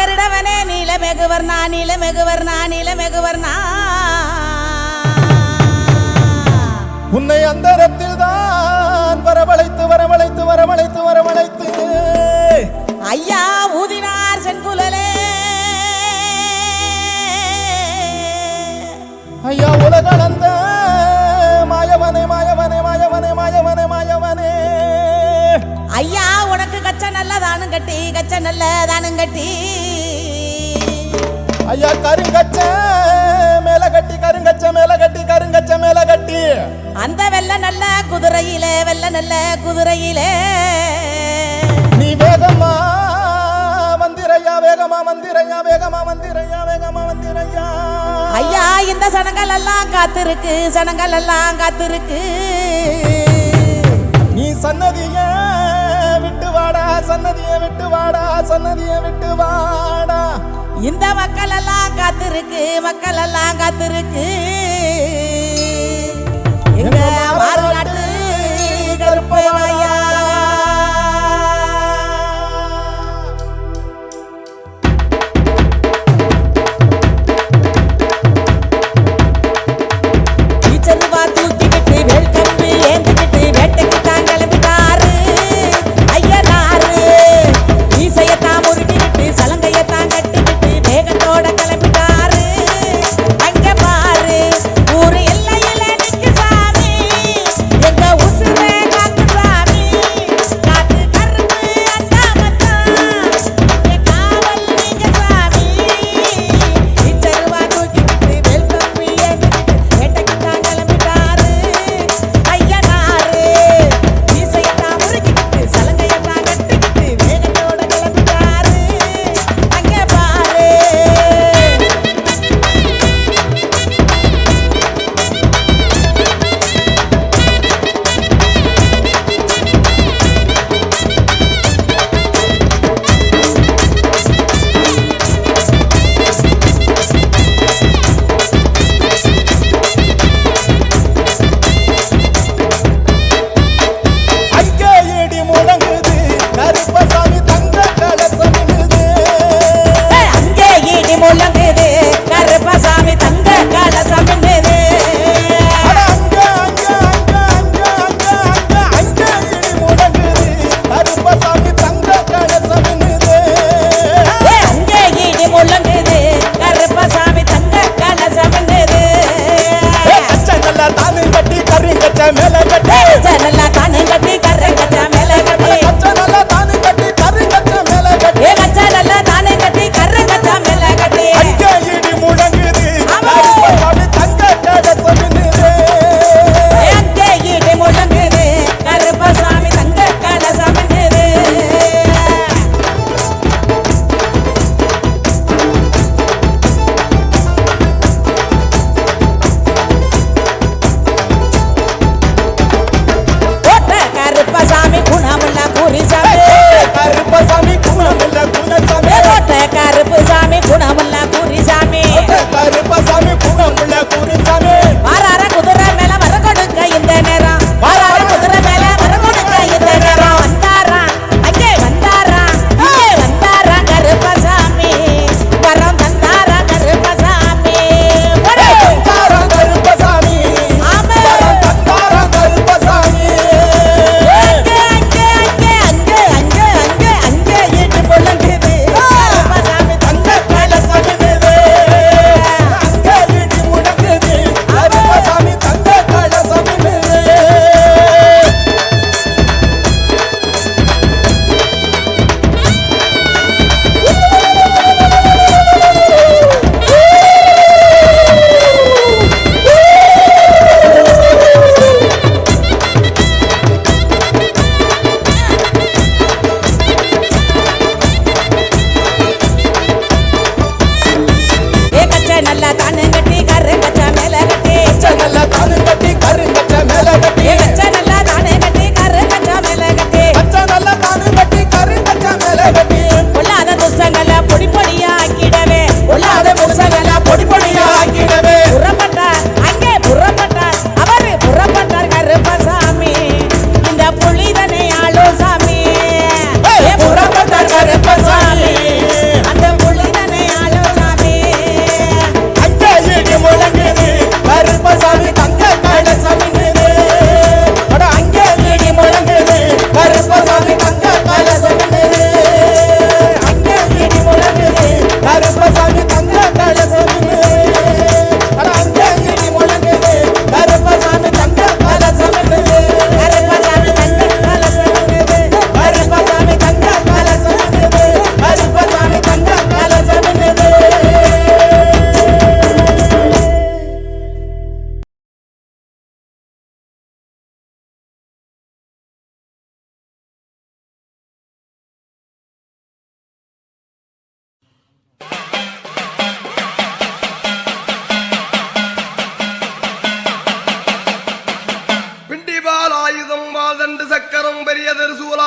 கருடவனே நீலமெகுவர்ணா நீலமெகுவர்ணா நீலமெகுவர்ணா உன்னை அந்தரத்தில் தான் வரவழைத்து வரவழைத்து வரவழைத்து வரவழைத்து ஐயா ஊதினார் செங்குழலே ஐயா உலகளந்த மாயவனே மாயவனே மாயவனே மாயவனே மாயவனே ஐயா உனக்கு கச்ச நல்ல தானும் கட்டி கச்ச நல்ல தானும் கட்டி ஐயா கருங்கச்ச மேல கட்டி கருங்கச்ச மேல கட்டி கருங்கச்ச மேல கட்டி அந்த வெள்ள நல்ல குதிரையிலே வெள்ள நல்ல குதிரையிலே நீ வேகமா மந்திரையா வேகமா மந்திரையா வேகமா மந்திரையா வேகமா மந்திரையா ஐயா இந்த சனங்கள் எல்லாம் காத்திருக்கு சனங்கள் எல்லாம் காத்திருக்கு நீ சன்னதிய விட்டு வாடா சன்னதிய விட்டு வாடா சன்னதிய விட்டு வாடா இந்த மக்கள் எல்லாம் காத்திருக்கு மக்கள் எல்லாம் காத்திருக்கு எங்க மாறுநாட்டு கருப்பையா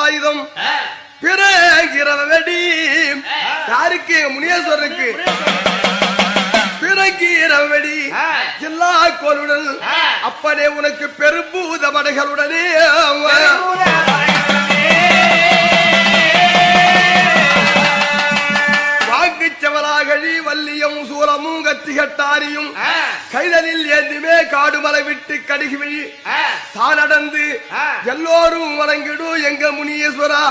ஆயுதம் பிறகிறவடி யாருக்கு முனியேஸ்வரருக்கு பிறகிறவடி எல்லா கோளுடன் அப்பனே உனக்கு பெரும்பூத மடைகளுடனே வாக்குச்சவராகழி வல்லியம் சூலமும் கத்திகட்டாரியும் கைதலில் ஏந்துமே காடுமலை விட்டு கடுகுவிழி தான் நடந்து எல்லோரும் வணங்கிடும் எங்க முனியேஸ்வரா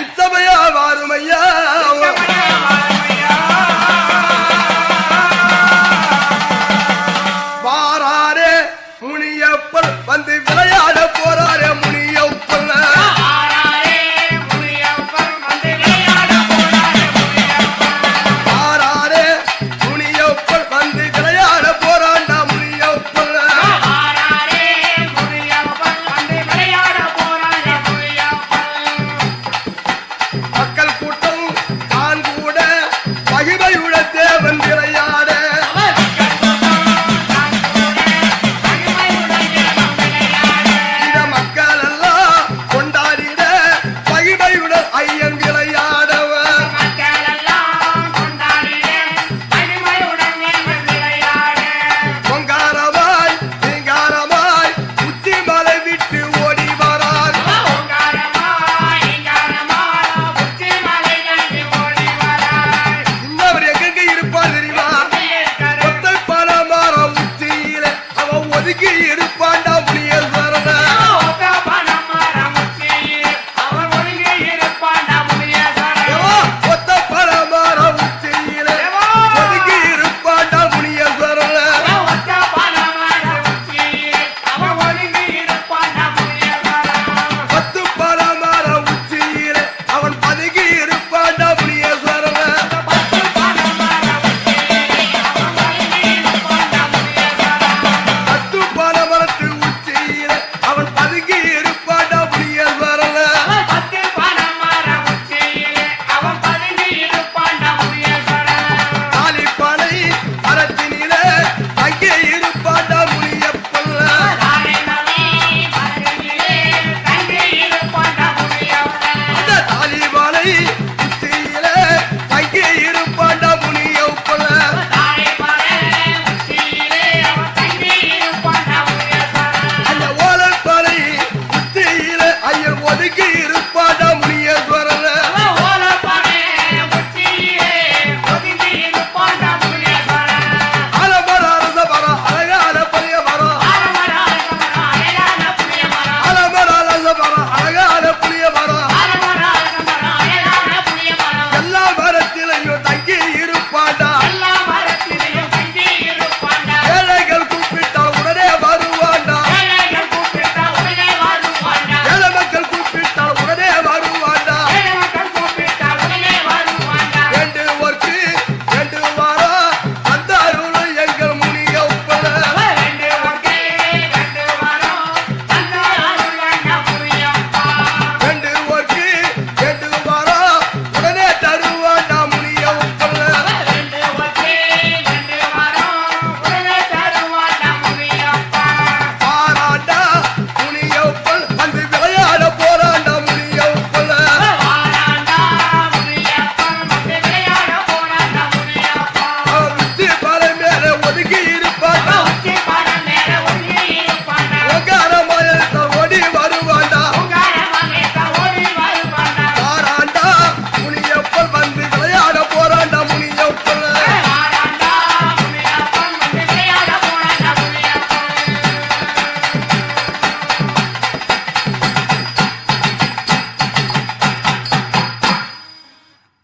இத்தமையா வாருமையா வாராரே முனியப்பன் வந்து விளையாட போறாரே முனியப்பன்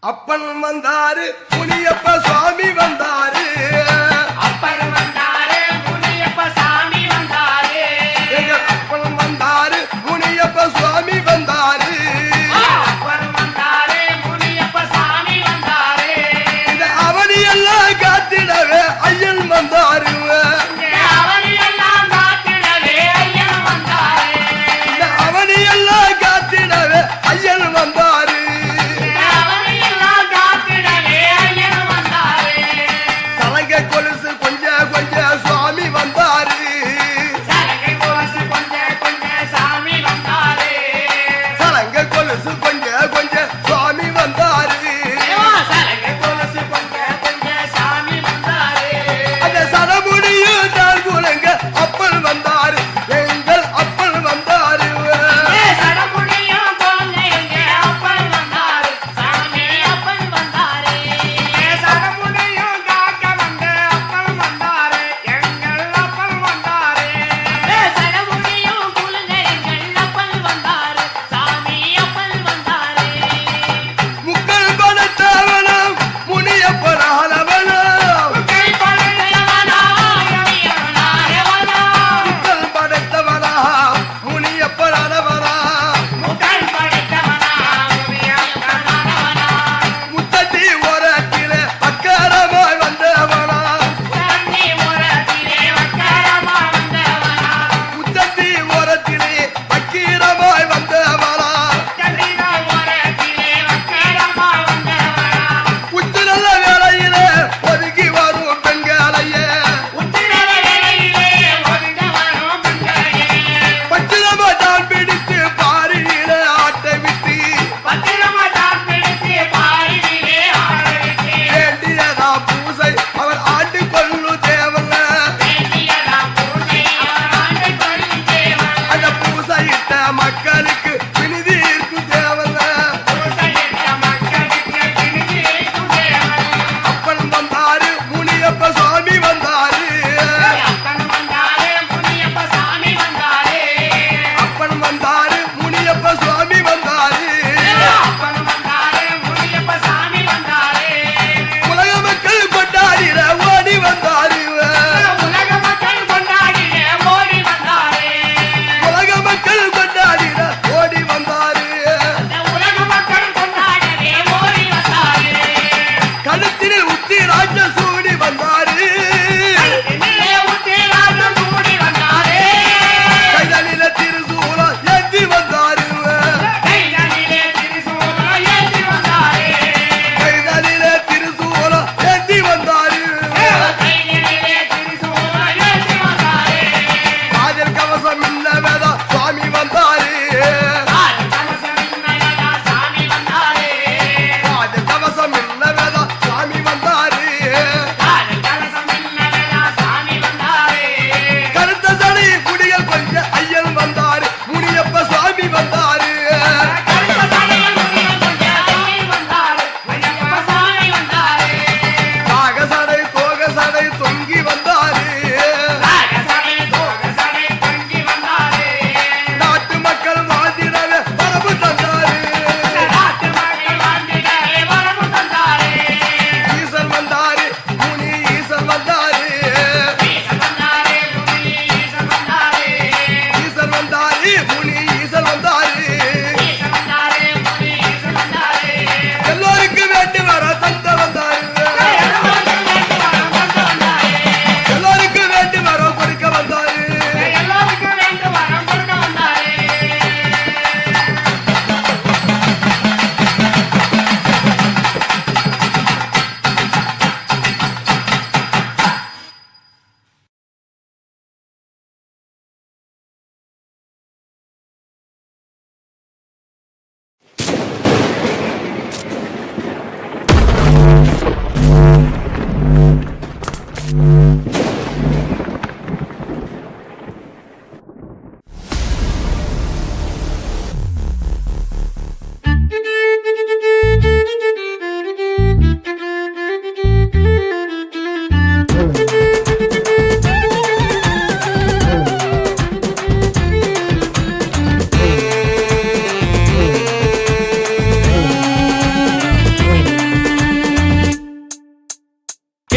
அப்பன் வந்தாரு முனியப்ப சுவாமி வந்தாரு அப்பன் வந்தாரு முனியப்ப சாமி வந்தாரு எங்க அப்பன் வந்தாரு முனியப்ப சுவாமி வந்தாரு அப்பன் வந்தாரு முனியப்ப சாமி வந்தாரு இந்த அவனி எல்லாம் காத்திடவே ஐயன் வந்தாரு அவனி எல்லாம் காத்திடவே ஐயன் வந்தாரு இந்த அவனி எல்லாம் காத்திடவே ஐயன் வந்தாரு அவனி எல்லாம் காத்திடவே ஐயன் வந்தாரு சலங்க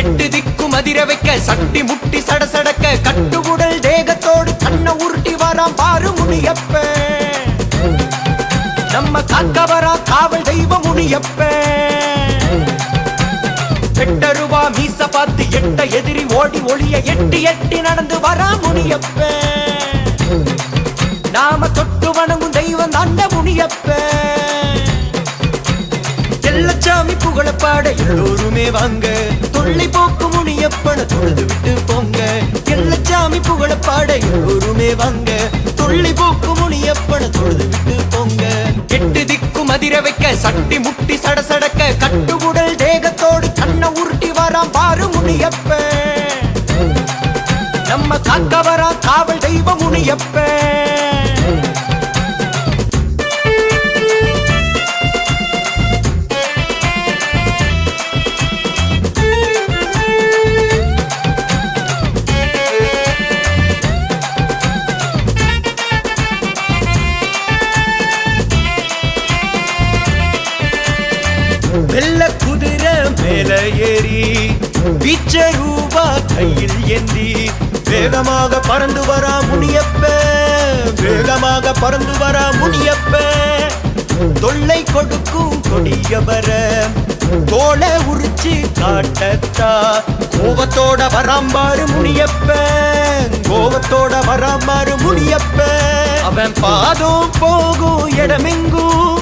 எட்டு திக்கு மதிர வைக்க சட்டி முட்டி சடசடக்க கட்டுவுடல் தேகத்தோடு கண்ண உருட்டி வரான் பாரு முனியப்ப நம்ம காக்க வரா காவல் தெய்வ முனியப்ப எட்டருவா மீச பார்த்து எட்ட எதிரி ஓடி ஒளிய எட்டி எட்டி நடந்து வரா முனியப்ப நாம தொட்டு வணங்கும் தெய்வம் அந்த முனியப்ப எல்லச்சாமி புகழப்பாட எல்லோருமே வாங்க தொல்லை போக்கு முனியப்பன தொழுது விட்டு போங்க எல்லச்சாமி புகழப்பாட எல்லோருமே வாங்க தொல்லை போக்கு முனியப்பன தொழுது விட்டு போங்க எட்டு திக்கு மதிர வைக்க சட்டி முட்டி சடசடக்க கட்டுவுடல் தேகத்தோடு கண்ண உருட்டி வரான் பாரு முனியப்ப நம்ம காக்க வரா காவல் தெய்வ முனியப்ப வெள்ள குதிரை மேல ஏறி வீச்ச ரூபா கையில் ஏந்தி வேகமாக பறந்து வரா முனியப்ப வேகமாக பறந்து வரா முனியப்ப தொல்லை கொடுக்கும் கொடியவர தோளை உரிச்சு காட்டத்தா கோபத்தோட வராம்பாரு முனியப்ப கோபத்தோட வராம்பாரு முனியப்ப அவன் பாதம் போகும் இடமெங்கும்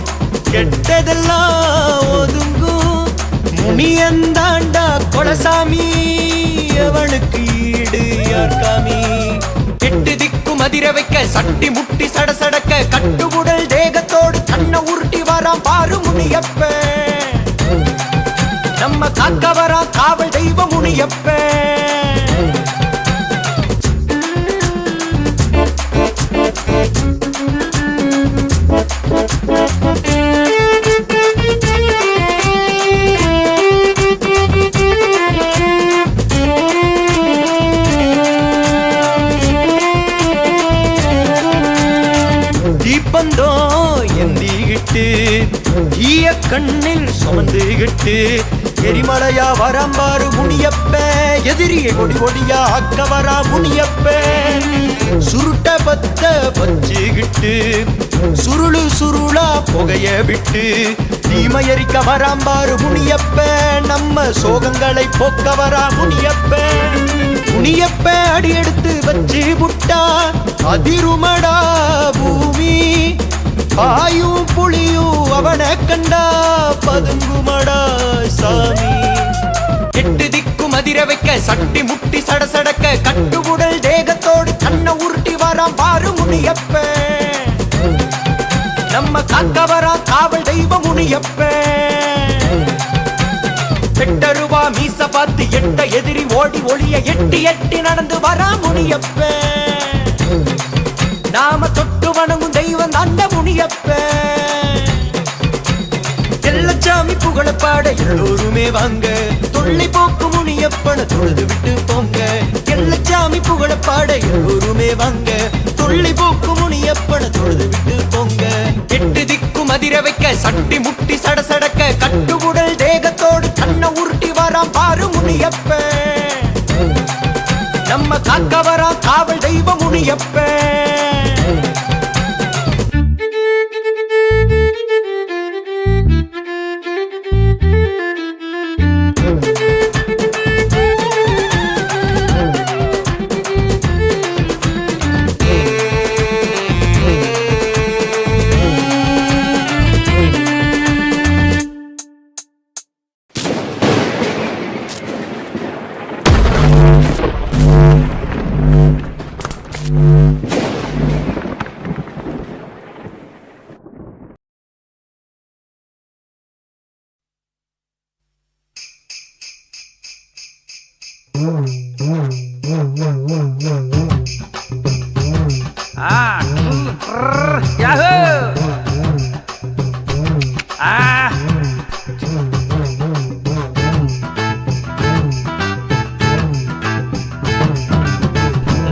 கெட்டதெல்லாம் ஒதுங்கும் முனியந்தாண்டா கொலசாமி அவனுக்கு ஈடு யார்காமி எட்டு திக்கு மதிர வைக்க சட்டி முட்டி சடசடக்க கட்டுவுடல் தேகத்தோடு கண்ண உருட்டி வரான் பாரு முனியப்ப நம்ம காக்க வரா காவல் தெய்வ முனியப்ப தீப்பந்தோ எந்திகிட்டு ஈய கண்ணில் சுமந்துகிட்டு எரிமலையா வரம்பாரு முனியப்ப எதிரியை கொடி கொடியா அக்க வரா முனியப்ப சுருட்ட பத்த பச்சுகிட்டு சுருளு சுருளா புகைய விட்டு தீமையரிக்க வராம்பாரு முனியப்ப நம்ம சோகங்களை போக்க வரா முனியப்ப முனியப்ப அடி எடுத்து வச்சு புட்டா அதிருமடா பூமி பாயும் புளியும் அவனை கண்டா பதுங்குமடா சாமி எட்டு திக்கு மதிர வைக்க சட்டி முட்டி சடசடக்க கட்டுவுடல் தேகத்தோடு கண்ண உருட்டி வரான் பாரு முனியப்ப நம்ம காக்க வரா காவல் தெய்வ முனியப்ப எட்டருவா மீச பார்த்து எட்ட எதிரி ஓடி ஒளிய எட்டி எட்டி நடந்து வரா முனியப்ப நாம தொட்டு வணங்கும் தெய்வம் அந்த முனியப்ப எல்லச்சாமி புகழப்பாட எல்லோருமே வாங்க தொல்லை போக்கு முனியப்பன தொழுது விட்டு போங்க எல்லச்சாமி புகழப்பாட எல்லோருமே வாங்க தொல்லை போக்கு முனியப்பன தொழுது விட்டு போங்க எட்டு திக்கு மதிர வைக்க சட்டி முட்டி சடசடக்க கட்டுவுடல் தேகத்தோடு கண்ண உருட்டி வரான் பாரு முனியப்ப நம்ம காக்க வரா காவல் தெய்வ முனியப்ப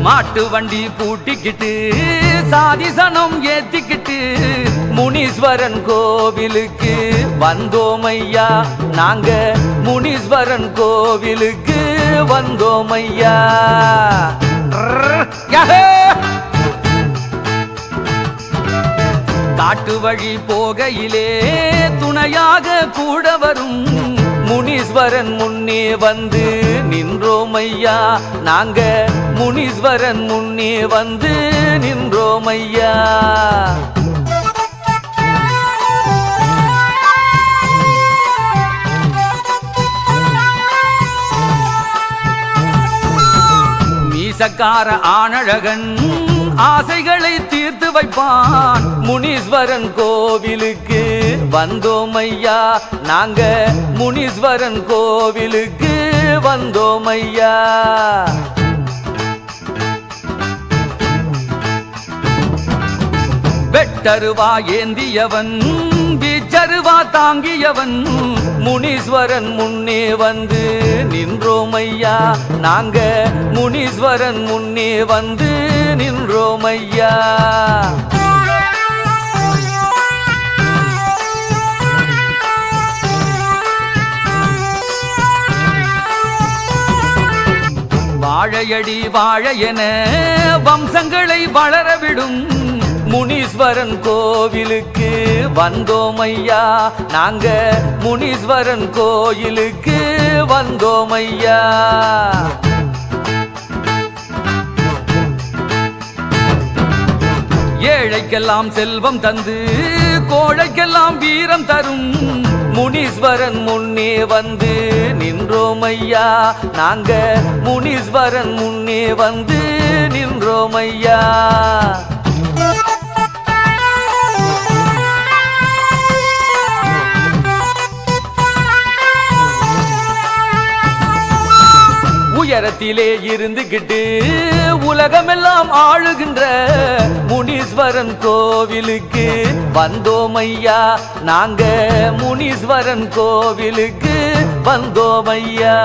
மாட்டு வண்டி பூட்டிக்கிட்டு சாதி சனம் ஏத்திக்கிட்டு முனீஸ்வரன் கோவிலுக்கு வந்தோமையா நாங்க முனீஸ்வரன் கோவிலுக்கு வந்தோமையா காட்டு வழி போகையிலே துணையாக கூட வரும் முனீஸ்வரன் முன்னே வந்து நின்றோமையா நாங்க முனீஸ்வரன் முன்னே வந்து நின்றோமையா மீசக்கார ஆனழகன் ஆசைகளை தீர்த்து வைப்பான் முனீஸ்வரன் கோவிலுக்கு வந்தோமையா நாங்க முனீஸ்வரன் கோவிலுக்கு வந்தோமையா வெட்டருவா ஏந்தியவன் வீச்சருவா தாங்கியவன் முனீஸ்வரன் முன்னே வந்து நின்றோமையா நாங்க முனீஸ்வரன் முன்னே வந்து நின்றோமையா வாழையடி வாழையென வம்சங்களை வளரவிடும் முனீஸ்வரன் கோவிலுக்கு வந்தோமையா நாங்க முனீஸ்வரன் கோயிலுக்கு வந்தோமையா ஏழைக்கெல்லாம் செல்வம் தந்து கோழைக்கெல்லாம் வீரம் தரும் முனீஸ்வரன் முன்னே வந்து நின்றோமையா நாங்க முனீஸ்வரன் முன்னே வந்து நின்றோமையா உயரத்திலே இருந்துகிட்டு உலகமெல்லாம் ஆளுகின்ற முனீஸ்வரன் கோவிலுக்கு வந்தோமையா நாங்க முனீஸ்வரன் கோவிலுக்கு வந்தோமையா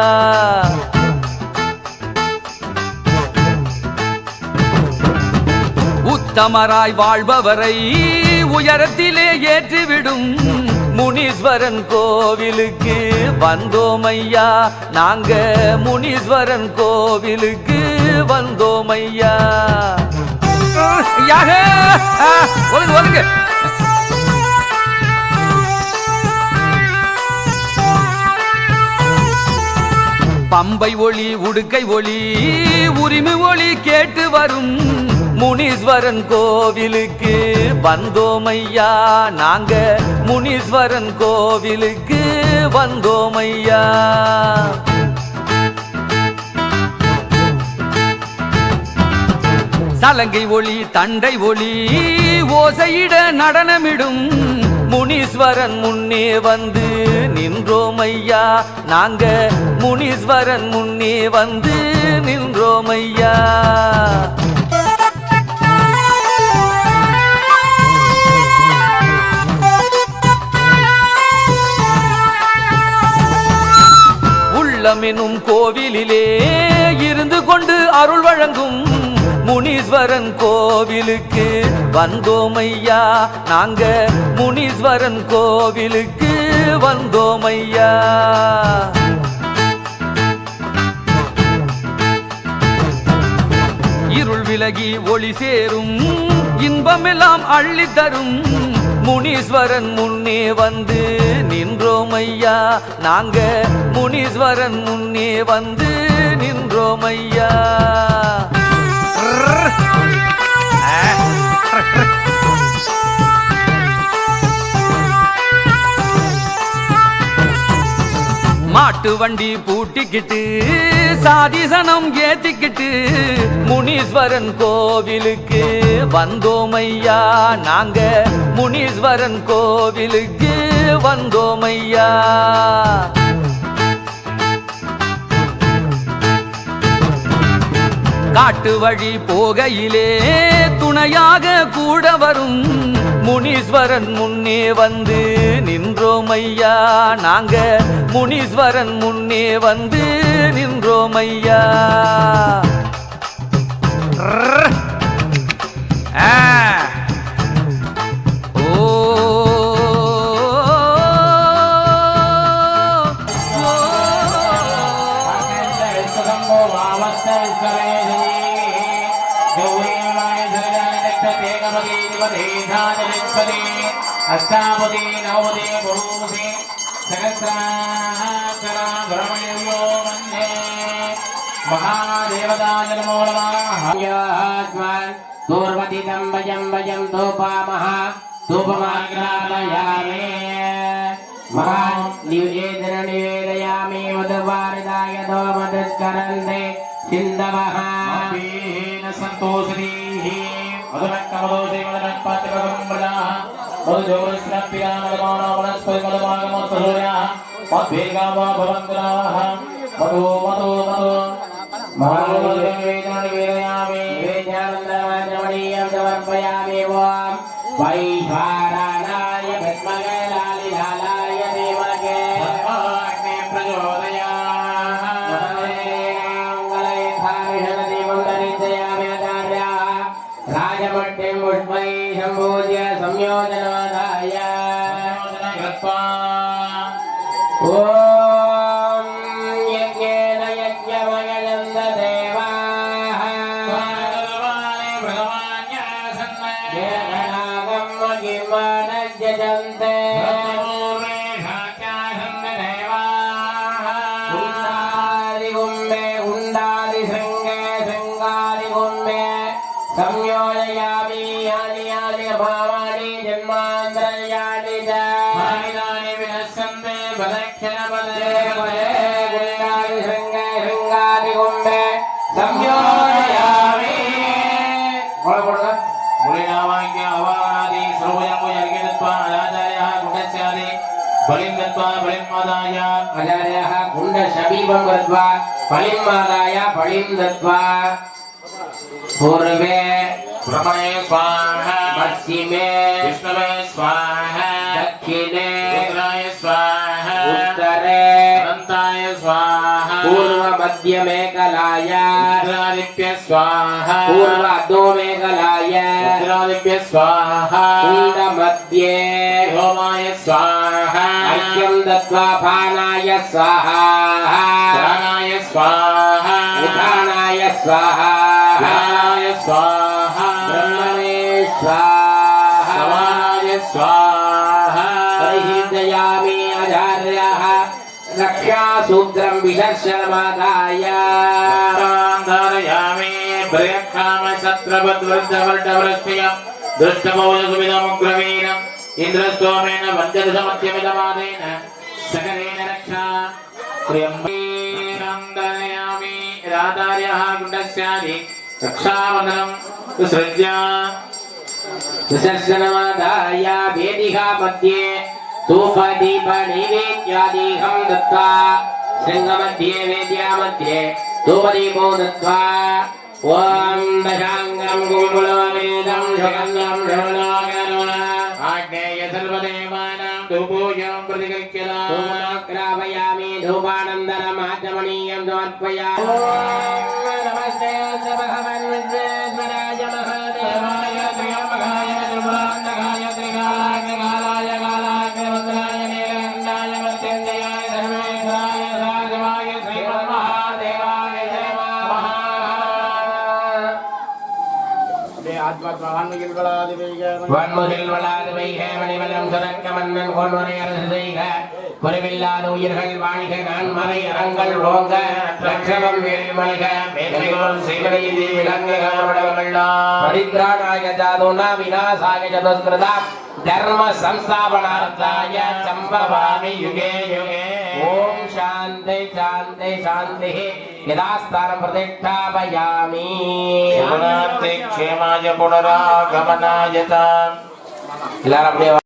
உத்தமராய் வாழ்பவரை உயரத்திலே ஏற்றிவிடும் முனீஸ்வரன் கோவிலுக்கு வந்தோமையா நாங்க முனீஸ்வரன் கோவிலுக்கு வந்தோமையா ஒழுங்கு பம்பை ஒளி உடுக்கை ஒளி உரிமை ஒளி கேட்டு வரும் முனீஸ்வரன் கோவிலுக்கு வந்தோமையா நாங்க முனீஸ்வரன் கோவிலுக்கு வந்தோமையா சலங்கை ஒளி தண்டை ஒளி ஓசையிட நடனமிடும் முனீஸ்வரன் முன்னே வந்து நின்றோமையா நாங்க முனீஸ்வரன் முன்னே வந்து நின்றோமையா உள்ளமெனும் கோவிலிலே இருந்து கொண்டு அருள் வழங்கும் முனீஸ்வரன் கோவிலுக்கு வந்தோமையா நாங்க முனீஸ்வரன் கோவிலுக்கு வந்தோமையா இருள் விலகி ஒளி சேரும் இன்பமெல்லாம் அள்ளி தரும் முனீஸ்வரன் முன்னே வந்து நின்றோமையா நாங்க முனீஸ்வரன் முன்னே வந்து நின்றோமையா மாட்டு வண்டி பூட்டிக்கிட்டு சாதிசனம் ஏத்திக்கிட்டு முனீஸ்வரன் கோவிலுக்கு வந்தோமையா நாங்க முனீஸ்வரன் கோவிலுக்கு வந்தோமையா காட்டு வழி போகையிலே துணையாக கூட வரும் முனீஸ்வரன் முன்னே வந்து நின்றோமையா நாங்க முனீஸ்வரன் முன்னே வந்து நின்றோமையா अष्टापदे नवपदे बहुपदे सहस्राक्षराभ्रमयो वन्दे महादेवताजनमो नमः पूर्वतितं भजं भजं धूपामः धूपमाग्रापयामि निवेदयामि मधुवारिदाय धूमदस्करन्ते सिन्धवः सन्तोषरीः मधुरक्कमदोषे मधुरक्पातिपदं प्रदाः मधुजोरस्नाप्पिरामदमानो वनस्पतिमदमागमोत्तसूर्याः मद्वेगावा भवन्तराः मधु मधु मधु महावेदयामि वेद्यानन्दमणीयं समर्पयामि ॐ वैश्वानराय विद्महे लालिलालाय धीमहि तन्नो प्रचोदयात् राजमट्टिं पुष्पैः सम्पूज्य संयोजनादाय कृत्वा ॐ यज्ञेन यज्ञमयजन्त देवाः भगवान्यासन्नागं किमनज्यजन्ते उण्डादिगुम्बे उण्डादिशृङ्गे शृङ्गादिगुम्बे संयोजयामि यानि यानि भावानि जन्मान्तर्याणि च मानितानि विनश्यन्ते पदक्षणपदे पदे गुण्डादिशृङ्गे शृङ्गादिगुम्बे संयोजयामि मुनिनावाक्य अवानादि सर्वजन्मो यज्ञदत्वा आचार्यः गुण्डस्यादि बलिं दत्वा बलिन्मादाय आचार्यः गुण्डशमीपं गत्वा बलिन्मादाय बलिं दत्वा पूर्वे ब्रह्मणे स्वाहा पश्चिमे विष्णवे स्वाहा दक्षिणे रुद्राय स्वाहा उत्तरे अनन्ताय स्वाहा पूर्व मध्य मेघलाय रुद्रादिभ्य स्वाहा पूर्व अधो मेघलाय रुद्रादिभ्य स्वाहा कुण्ड मध्ये होमाय स्वाहा अर्घ्यं दत्वा पानाय स्वाहा प्राणाय स्वाहा उदानाय स्वाहा ध्यानाय स्वाहा ब्रह्मणे स्वाहा समानाय स्वाहा परिहितयामि आचार्यः रक्षासूत्रं विशर्षणमादाय धारयामि प्रयक्षाम शत्रवद्वर्धवर्धवरस्पयं दुष्टमौलसुविदमुग्रवीरम् इन्द्रस्तोमेन वञ्चदशमध्यमिदमादेन सकलेन रक्षा प्रियम्बीरन्दनयामि राधार्यः गुण्डस्यादि रक्षावन्दनं सुसृज्य सुशर्षणमादाय वेदिका मध्ये धूपदीपनैवेद्यादिकं दत्त्वा शृङ्गमध्ये वेद्यामध्ये धूपदीपो दत्त्वा ॐ दशाङ्गं कुङ्कुमवेदं सुगन्धं षोडशोपचारः आग्नेय सर्वदेवानां धूपोऽयं प्रतिगृह्यताग्रापयामि धूपानन्दनमाचमनीयं समर्पयामि नमस्ते भगवन् विश्वेश्वराय महादेवाय त्र्यम्बकाय त्रिपुरान्तकाय त्रिकालाग्निकालाय कालाग्निवक्त्राय नीलकण्ठाय मृत्युञ्जयाय सर्वेश्वराय साधवाय श्रीमन्महादेवाय जय नमः வன்முகில் வளாது வைக மணிவலம் சுரக்க மன்னன் கோன்முறை அரசு செய்க குறைவில்லாத உயிர்கள் வாழ்க நான்மறை அறங்கள் ஓங்க லட்சணம் வேல்மணிக மேன்மைகள் செய்வனைதி விலங்குகளெல்லாம் பரித்ராணாய ஜாதுனா விநாசாய சதுஸ்கிருதா தர்ம சம்ஸ்தாபனார்த்தாய சம்பவாமி யுகே யுகே ஓம் சாந்தி சாந்தி சாந்தி யதாஸ்தானம் பிரதிஷ்டாபயாமி க்ஷேமாய புனராகமனாய எல்லாரும் அப்படியே